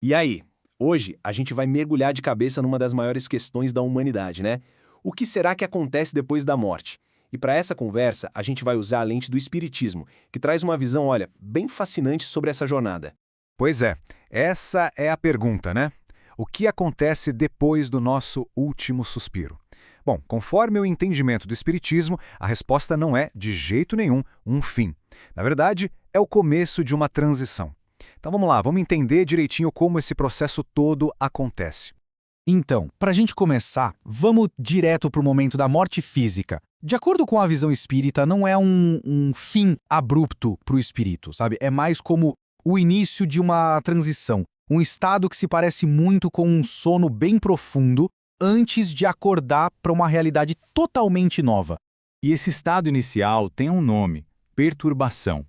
E aí, hoje a gente vai mergulhar de cabeça numa das maiores questões da humanidade, né? O que será que acontece depois da morte? E para essa conversa, a gente vai usar a lente do espiritismo, que traz uma visão, olha, bem fascinante sobre essa jornada. Pois é, essa é a pergunta, né? O que acontece depois do nosso último suspiro? Bom, conforme o entendimento do Espiritismo, a resposta não é, de jeito nenhum, um fim. Na verdade, é o começo de uma transição. Então vamos lá, vamos entender direitinho como esse processo todo acontece. Então, para a gente começar, vamos direto para o momento da morte física. De acordo com a visão espírita, não é um fim abrupto para o espírito, sabe? É mais como o início de uma transição. Um estado que se parece muito com um sono bem profundo antes de acordar para uma realidade totalmente nova. E esse estado inicial tem um nome: perturbação.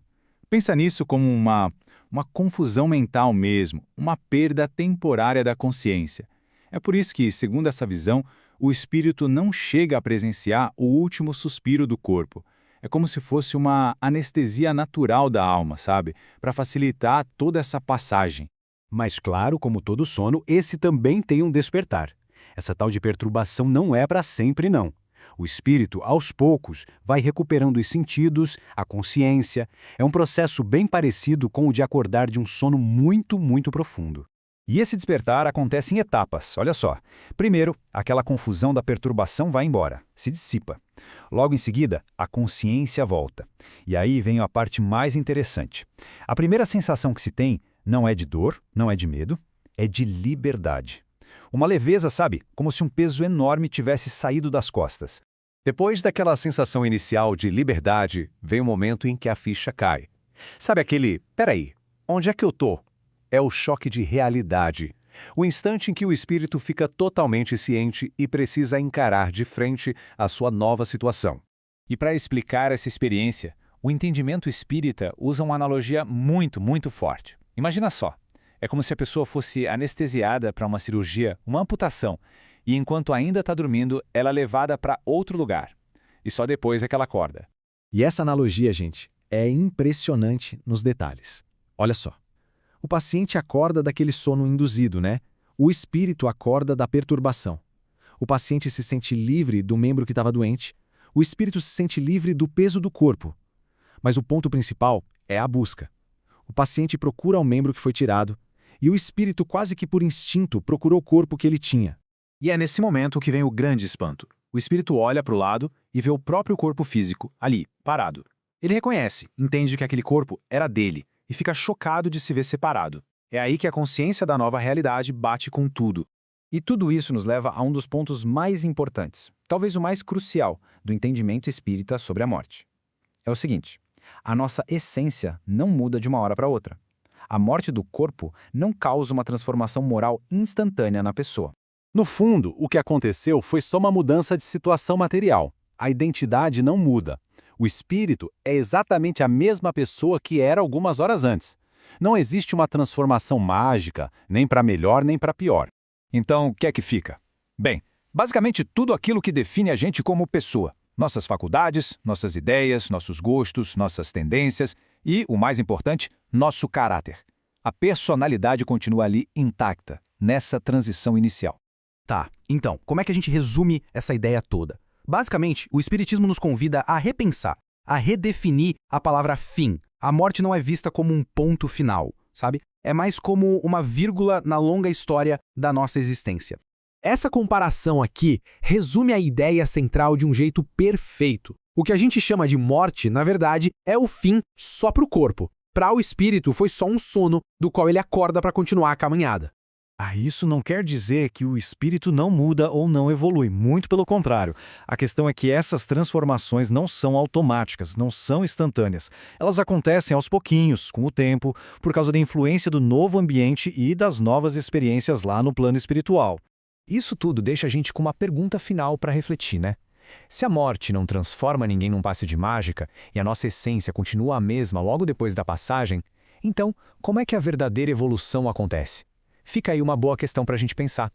Pensa nisso como uma confusão mental mesmo, uma perda temporária da consciência. É por isso que, segundo essa visão, o espírito não chega a presenciar o último suspiro do corpo. É como se fosse uma anestesia natural da alma, sabe? Para facilitar toda essa passagem. Mas claro, como todo sono, esse também tem um despertar. Essa tal de perturbação não é para sempre, não. O espírito, aos poucos, vai recuperando os sentidos, a consciência. É um processo bem parecido com o de acordar de um sono muito, muito profundo. E esse despertar acontece em etapas, olha só. Primeiro, aquela confusão da perturbação vai embora, se dissipa. Logo em seguida, a consciência volta. E aí vem a parte mais interessante. A primeira sensação que se tem não é de dor, não é de medo, é de liberdade. Uma leveza, sabe? Como se um peso enorme tivesse saído das costas. Depois daquela sensação inicial de liberdade, vem o momento em que a ficha cai. Sabe aquele, peraí, onde é que eu tô? É o choque de realidade. O instante em que o espírito fica totalmente ciente e precisa encarar de frente a sua nova situação. E para explicar essa experiência, o entendimento espírita usa uma analogia muito forte. Imagina só, é como se a pessoa fosse anestesiada para uma cirurgia, uma amputação, e enquanto ainda está dormindo, ela é levada para outro lugar. E só depois é que ela acorda. E essa analogia, gente, é impressionante nos detalhes. Olha só. O paciente acorda daquele sono induzido, né? O espírito acorda da perturbação. O paciente se sente livre do membro que estava doente. O espírito se sente livre do peso do corpo. Mas o ponto principal é a busca. O paciente procura o membro que foi tirado, e o espírito, quase que por instinto, procurou o corpo que ele tinha. E é nesse momento que vem o grande espanto. O espírito olha para o lado e vê o próprio corpo físico, ali, parado. Ele reconhece, entende que aquele corpo era dele, e fica chocado de se ver separado. É aí que a consciência da nova realidade bate com tudo. E tudo isso nos leva a um dos pontos mais importantes, talvez o mais crucial, do entendimento espírita sobre a morte. É o seguinte: a nossa essência não muda de uma hora para outra. A morte do corpo não causa uma transformação moral instantânea na pessoa. No fundo, o que aconteceu foi só uma mudança de situação material. A identidade não muda. O espírito é exatamente a mesma pessoa que era algumas horas antes. Não existe uma transformação mágica, nem para melhor nem para pior. Então, o que é que fica? Bem, basicamente tudo aquilo que define a gente como pessoa. Nossas faculdades, nossas ideias, nossos gostos, nossas tendências e, o mais importante, nosso caráter. A personalidade continua ali intacta, nessa transição inicial. Tá, então, como é que a gente resume essa ideia toda? Basicamente, o Espiritismo nos convida a repensar, a redefinir a palavra fim. A morte não é vista como um ponto final, sabe? É mais como uma vírgula na longa história da nossa existência. Essa comparação aqui resume a ideia central de um jeito perfeito. O que a gente chama de morte, na verdade, é o fim só para o corpo. Para o espírito, foi só um sono do qual ele acorda para continuar a caminhada. Isso não quer dizer que o espírito não muda ou não evolui, muito pelo contrário. A questão é que essas transformações não são automáticas, não são instantâneas. Elas acontecem aos pouquinhos, com o tempo, por causa da influência do novo ambiente e das novas experiências lá no plano espiritual. Isso tudo deixa a gente com uma pergunta final para refletir, né? Se a morte não transforma ninguém num passe de mágica e a nossa essência continua a mesma logo depois da passagem, então como é que a verdadeira evolução acontece? Fica aí uma boa questão para a gente pensar.